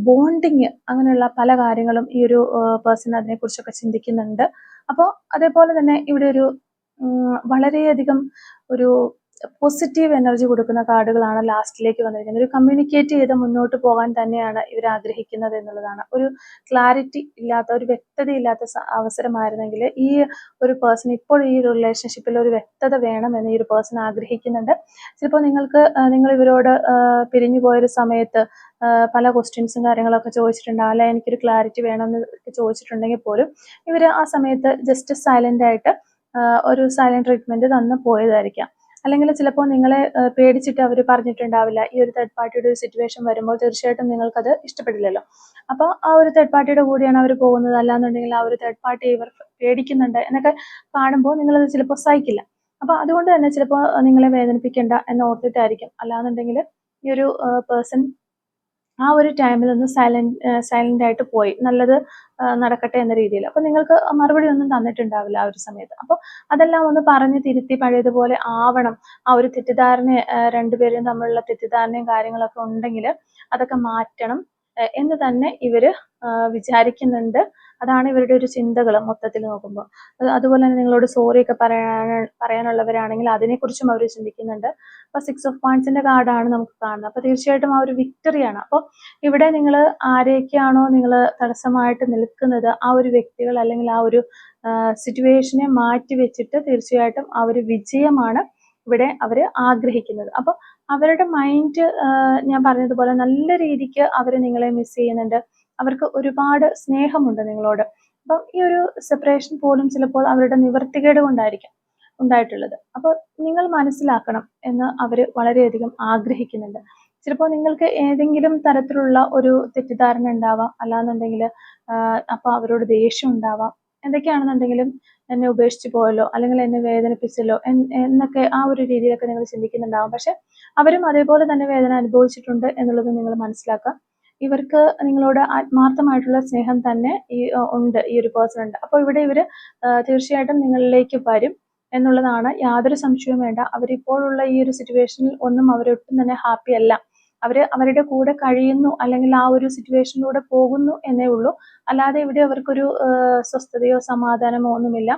ബോണ്ടിങ്, അങ്ങനെയുള്ള പല കാര്യങ്ങളും ഈ ഒരു പേഴ്സൺ അതിനെക്കുറിച്ചൊക്കെ ചിന്തിക്കുന്നുണ്ട്. അപ്പോൾ അതേപോലെ തന്നെ ഇവിടെ ഒരു വളരെയധികം ഒരു പോസിറ്റീവ് എനർജി കൊടുക്കുന്ന കാർഡുകളാണ് ലാസ്റ്റിലേക്ക് വന്നിരിക്കുന്നത്. ഒരു കമ്മ്യൂണിക്കേറ്റ് ചെയ്ത് മുന്നോട്ട് പോകാൻ തന്നെയാണ് ഇവർ ആഗ്രഹിക്കുന്നത് എന്നുള്ളതാണ്. ഒരു ക്ലാരിറ്റി ഇല്ലാത്ത, ഒരു വ്യക്തത ഇല്ലാത്ത അവസരമായിരുന്നെങ്കിൽ ഈ ഒരു പേഴ്സൺ ഇപ്പോൾ ഈ റിലേഷൻഷിപ്പിൽ ഒരു വ്യക്തത വേണമെന്ന് ഈ ഒരു പേഴ്സൺ ആഗ്രഹിക്കുന്നുണ്ട്. ചിലപ്പോൾ നിങ്ങൾ ഇവരോട് പിരിഞ്ഞു പോയൊരു സമയത്ത് പല ക്വസ്റ്റ്യൻസും കാര്യങ്ങളൊക്കെ ചോദിച്ചിട്ടുണ്ടാവും, അല്ലെ എനിക്കൊരു ക്ലാരിറ്റി വേണമെന്ന് ചോദിച്ചിട്ടുണ്ടെങ്കിൽ പോലും ഇവർ ആ സമയത്ത് ജസ്റ്റ് സൈലന്റ് ആയിട്ട് ഒരു സൈലന്റ് ട്രീറ്റ്മെന്റ് തന്നു പോയതായിരിക്കാം. അല്ലെങ്കിൽ ചിലപ്പോൾ നിങ്ങളെ പേടിച്ചിട്ട് അവർ പറഞ്ഞിട്ടുണ്ടാവില്ല. ഈ ഒരു തേർഡ് പാർട്ടിയുടെ ഒരു സിറ്റുവേഷൻ വരുമ്പോൾ തീർച്ചയായിട്ടും നിങ്ങൾക്കത് ഇഷ്ടപ്പെടില്ലല്ലോ. അപ്പോൾ ആ ഒരു തേർഡ് പാർട്ടിയുടെ കൂടെയാണ് അവർ പോകുന്നത്, അല്ലാന്നുണ്ടെങ്കിൽ ആ ഒരു തേർഡ് പാർട്ടി ഇവർ പേടിക്കുന്നുണ്ട് എന്നൊക്കെ കാണുമ്പോൾ നിങ്ങളത് ചിലപ്പോൾ സഹിക്കില്ല. അപ്പോൾ അതുകൊണ്ട് തന്നെ ചിലപ്പോൾ നിങ്ങളെ വേദനിപ്പിക്കേണ്ട എന്ന് ഓർത്തിട്ടായിരിക്കും. അല്ലാന്നുണ്ടെങ്കിൽ ഈ ഒരു പേഴ്സൺ ആ ഒരു ടൈമിൽ ഒന്ന് സൈലന്റ് ആയിട്ട് പോയി, നല്ലത് നടക്കട്ടെ എന്ന രീതിയിൽ. അപ്പൊ നിങ്ങൾക്ക് മറുപടി ഒന്നും തന്നിട്ടുണ്ടാവില്ല ആ ഒരു സമയത്ത്. അപ്പോൾ അതെല്ലാം ഒന്ന് പറഞ്ഞ് തിരുത്തി പഴയതുപോലെ ആവണം. ആ ഒരു തെറ്റിദ്ധാരണ, രണ്ടുപേരും തമ്മിലുള്ള തെറ്റിദ്ധാരണയും കാര്യങ്ങളൊക്കെ ഉണ്ടെങ്കിൽ അതൊക്കെ മാറ്റണം എന്ന് തന്നെ ഇവര് വിചാരിക്കുന്നുണ്ട്. അതാണ് ഇവരുടെ ഒരു ചിന്തകൾ മൊത്തത്തിൽ നോക്കുമ്പോൾ. അതുപോലെ തന്നെ നിങ്ങളോട് സോറി ഒക്കെ പറയാനുള്ളവരാണെങ്കിൽ അതിനെക്കുറിച്ചും അവർ ചിന്തിക്കുന്നുണ്ട്. അപ്പൊ 6 ഓഫ് വാൻഡ്സിന്റെ കാർഡാണ് നമുക്ക് കാണുന്നത്. അപ്പൊ തീർച്ചയായിട്ടും ആ ഒരു വിക്ടറിയാണ്. അപ്പോൾ ഇവിടെ നിങ്ങൾ ആരെയൊക്കെയാണോ നിങ്ങൾ തടസ്സമായിട്ട് നിൽക്കുന്നത്, ആ ഒരു വ്യക്തികൾ അല്ലെങ്കിൽ ആ ഒരു സിറ്റുവേഷനെ മാറ്റി വെച്ചിട്ട് തീർച്ചയായിട്ടും ആ ഒരു വിജയമാണ് ഇവിടെ അവർ ആഗ്രഹിക്കുന്നത്. അപ്പോൾ അവരുടെ മൈൻഡ്, ഞാൻ പറഞ്ഞതുപോലെ നല്ല രീതിക്ക് അവർ നിങ്ങളെ മിസ് ചെയ്യുന്നുണ്ട്. അവർക്ക് ഒരുപാട് സ്നേഹമുണ്ട് നിങ്ങളോട്. അപ്പം ഈ ഒരു സെപ്പറേഷൻ പോലും ചിലപ്പോൾ അവരുടെ നിവർത്തികേട് കൊണ്ടായിരിക്കും ഉണ്ടായിട്ടുള്ളത്. അപ്പോൾ നിങ്ങൾ മനസ്സിലാക്കണം എന്ന് അവർ വളരെയധികം ആഗ്രഹിക്കുന്നുണ്ട്. ചിലപ്പോൾ നിങ്ങൾക്ക് ഏതെങ്കിലും തരത്തിലുള്ള ഒരു തെറ്റിദ്ധാരണ ഉണ്ടാവാം, അല്ലാന്നുണ്ടെങ്കിൽ അപ്പോൾ അവരോട് ദേഷ്യം ഉണ്ടാവാം. എന്തൊക്കെയാണെന്നുണ്ടെങ്കിലും എന്നെ ഉപേക്ഷിച്ച് പോയല്ലോ, അല്ലെങ്കിൽ എന്നെ വേദനിപ്പിച്ചല്ലോ എന്നൊക്കെ ആ ഒരു രീതിയിലൊക്കെ നിങ്ങൾ ചിന്തിക്കുന്നുണ്ടാവും. പക്ഷെ അവരും അതേപോലെ തന്നെ വേദന അനുഭവിച്ചിട്ടുണ്ട് എന്നുള്ളത് നിങ്ങൾ മനസ്സിലാക്കുക. ഇവർക്ക് നിങ്ങളോട് ആത്മാർത്ഥമായിട്ടുള്ള സ്നേഹം തന്നെ ഉണ്ട്, ഈ ഒരു പേഴ്സൺ ഉണ്ട്. അപ്പോൾ ഇവിടെ ഇവര് തീർച്ചയായിട്ടും നിങ്ങളിലേക്ക് വരും എന്നുള്ളതാണ് യാതൊരു സംശയവും വേണ്ട. അവരിപ്പോഴുള്ള ഈ ഒരു സിറ്റുവേഷനിൽ ഒന്നും അവരൊട്ടും തന്നെ ഹാപ്പി അല്ല. അവരുടെ കൂടെ കഴിയുന്നു, അല്ലെങ്കിൽ ആ ഒരു സിറ്റുവേഷനിലൂടെ പോകുന്നു എന്നേ ഉള്ളൂ. അല്ലാതെ ഇവിടെ അവർക്കൊരു സ്വസ്ഥതയോ സമാധാനമോ ഒന്നുമില്ല.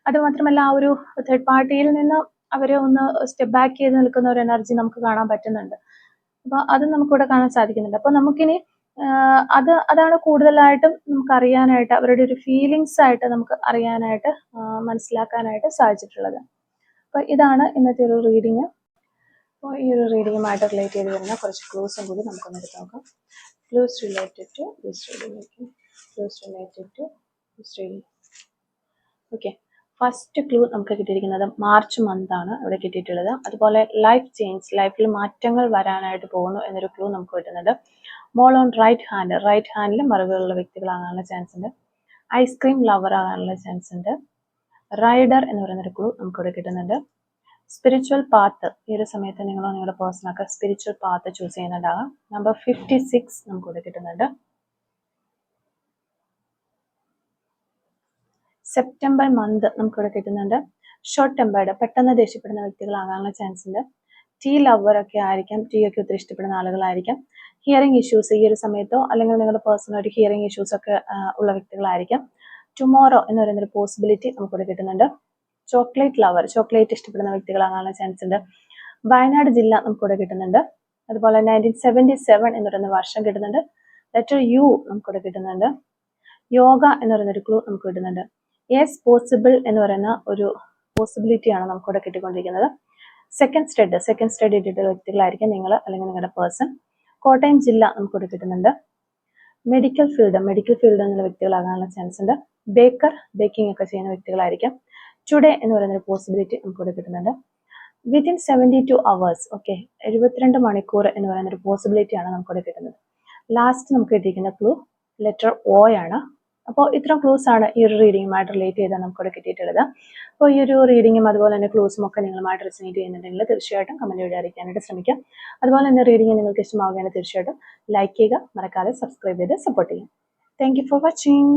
അത് മാത്രമല്ല ആ ഒരു തേർഡ് പാർട്ടിയിൽ നിന്ന് അവരെ ഒന്ന് സ്റ്റെപ്പ് ബാക്ക് ചെയ്ത് നിൽക്കുന്ന ഒരു എനർജി നമുക്ക് കാണാൻ പറ്റുന്നുണ്ട്. അപ്പൊ അത് നമുക്കിവിടെ കാണാൻ സാധിക്കുന്നുണ്ട്. അപ്പൊ നമുക്കിനി അതാണ് കൂടുതലായിട്ടും നമുക്ക് അറിയാനായിട്ട്, അവരുടെ ഒരു ഫീലിങ്സ് ആയിട്ട് നമുക്ക് അറിയാനായിട്ട് മനസ്സിലാക്കാനായിട്ട് സാധിച്ചിട്ടുള്ളത്. അപ്പൊ ഇതാണ് ഇന്നത്തെ ഒരു റീഡിങ്. അപ്പോൾ ഈ ഒരു റീഡിങ്ങുമായിട്ട് റിലേറ്റ് ചെയ്ത് വരുന്ന കുറച്ച് ക്ലൂസും കൂടി നമുക്കൊന്ന് എടുത്ത് നോക്കാം. Clues related to this reading. Clues related to this reading. Okay, first clue നമുക്ക് കിട്ടിയിരിക്കുന്നത് മാർച്ച് മന്ത് ആണ് ഇവിടെ കിട്ടിയിട്ടുള്ളത്. അതുപോലെ ലൈഫ് ചേഞ്ച്, ലൈഫിൽ മാറ്റങ്ങൾ വരാനായിട്ട് പോകുന്നു എന്നൊരു ക്ലൂ നമുക്ക് കിട്ടുന്നുണ്ട്. മോൾ ഓൺ റൈറ്റ് ഹാൻഡിൽ മറുകളുള്ള വ്യക്തികളാകാനുള്ള ചാൻസ് ഉണ്ട്. ഐസ്ക്രീം ലവർ ആകാനുള്ള ചാൻസ് ഉണ്ട്. റൈഡർ എന്ന് പറയുന്നൊരു ക്ലൂ നമുക്കിവിടെ കിട്ടുന്നുണ്ട്. സ്പിരിച്വൽ പാത്ത്, ഈ ഒരു സമയത്ത് നിങ്ങളോ നിങ്ങളുടെ പേഴ്സണൊക്കെ സ്പിരിച്വൽ പാത്ത് ചൂസ് ചെയ്യുന്നുണ്ടാകാം. നമ്പർ 56 നമുക്കിവിടെ കിട്ടുന്നുണ്ട്. സെപ്റ്റംബർ മന്ത് നമുക്കിവിടെ കിട്ടുന്നുണ്ട്. ഷോർട്ട് ടെമ്പേർഡ്, പെട്ടെന്ന് ദേഷ്യപ്പെടുന്ന വ്യക്തികളാകാനുള്ള ചാൻസ് ഉണ്ട്. ടീ ലവർ ഒക്കെ ആയിരിക്കാം, ടീ ഒക്കെ ഒത്തിരി ഇഷ്ടപ്പെടുന്ന ആളുകളായിരിക്കാം. ഹിയറിംഗ് ഇഷ്യൂസ് ഈ ഒരു സമയത്തോ, അല്ലെങ്കിൽ നിങ്ങളുടെ പേഴ്സണൽ ഒരു ഹിയറിംഗ് ഇഷ്യൂസ് ഒക്കെ ഉള്ള വ്യക്തികളായിരിക്കാം. ടുമോറോ എന്ന് പറയുന്നൊരു പോസിബിലിറ്റി നമുക്കിവിടെ കിട്ടുന്നുണ്ട്. ചോക്ലേറ്റ് ലവർ, ചോക്ലേറ്റ് ഇഷ്ടപ്പെടുന്ന വ്യക്തികളാകാനുള്ള ചാൻസ് ഉണ്ട്. വയനാട് ജില്ല നമുക്കിവിടെ കിട്ടുന്നുണ്ട്. അതുപോലെ 1977 എന്ന് പറയുന്ന വർഷം കിട്ടുന്നുണ്ട്. ലെറ്റർ യു നമുക്കിവിടെ കിട്ടുന്നുണ്ട്. യോഗ എന്ന് പറയുന്നൊരു ക്ലൂ നമുക്ക് കിട്ടുന്നുണ്ട്. യെസ് പോസിബിൾ എന്ന് പറയുന്ന ഒരു പോസിബിലിറ്റിയാണ് നമുക്കിവിടെ കിട്ടിക്കൊണ്ടിരിക്കുന്നത്. സെക്കൻഡ് സ്റ്റഡി ഇട്ടിട്ടുള്ള വ്യക്തികളായിരിക്കും നിങ്ങൾ, അല്ലെങ്കിൽ നിങ്ങളുടെ പേഴ്സൺ. കോട്ടയം ജില്ല നമുക്കിവിടെ കിട്ടുന്നുണ്ട്. മെഡിക്കൽ ഫീൽഡ് എന്നുള്ള വ്യക്തികളാകാനുള്ള ചാൻസ് ഉണ്ട്. ബേക്കിംഗ് ഒക്കെ ചെയ്യുന്ന വ്യക്തികളായിരിക്കും. ടുഡേ എന്ന് പറയുന്ന ഒരു പോസിബിലിറ്റി നമുക്കിവിടെ കിട്ടുന്നുണ്ട്. വിത്തിൻ 72 hours, ഓക്കെ, 72 മണിക്കൂർ എന്ന് പറയുന്ന ഒരു പോസിബിലിറ്റിയാണ് നമുക്കിവിടെ കിട്ടുന്നത്. ലാസ്റ്റ് നമുക്ക് കിട്ടിയിരിക്കുന്ന ക്ലൂ ലെറ്റർ ഒ ആണ്. അപ്പോൾ ഇത്രയും ക്ലൂസ് ആണ് ഈ ഒരു റീഡിങ്ങുമായിട്ട് റിലേറ്റ് ചെയ്താൽ നമുക്കിവിടെ കിട്ടിയിട്ടുള്ളത്. അപ്പോൾ ഈ ഒരു റീഡിങ്ങും അതുപോലെ തന്നെ ക്ലൂസും ഒക്കെ നിങ്ങളുമായിട്ട് റെസനേറ്റ് ചെയ്യുന്നുണ്ടെങ്കിൽ തീർച്ചയായിട്ടും കമന്റ് വഴി അറിയിക്കാനായിട്ട് ശ്രമിക്കുക. അതുപോലെ തന്നെ റീഡിംഗ് നിങ്ങൾക്ക് ഇഷ്ടമാവുകയാണെങ്കിൽ തീർച്ചയായിട്ടും ലൈക്ക് ചെയ്യുക, മറക്കാതെ സബ്സ്ക്രൈബ് ചെയ്ത് സപ്പോർട്ട് ചെയ്യുക. Thank you for watching.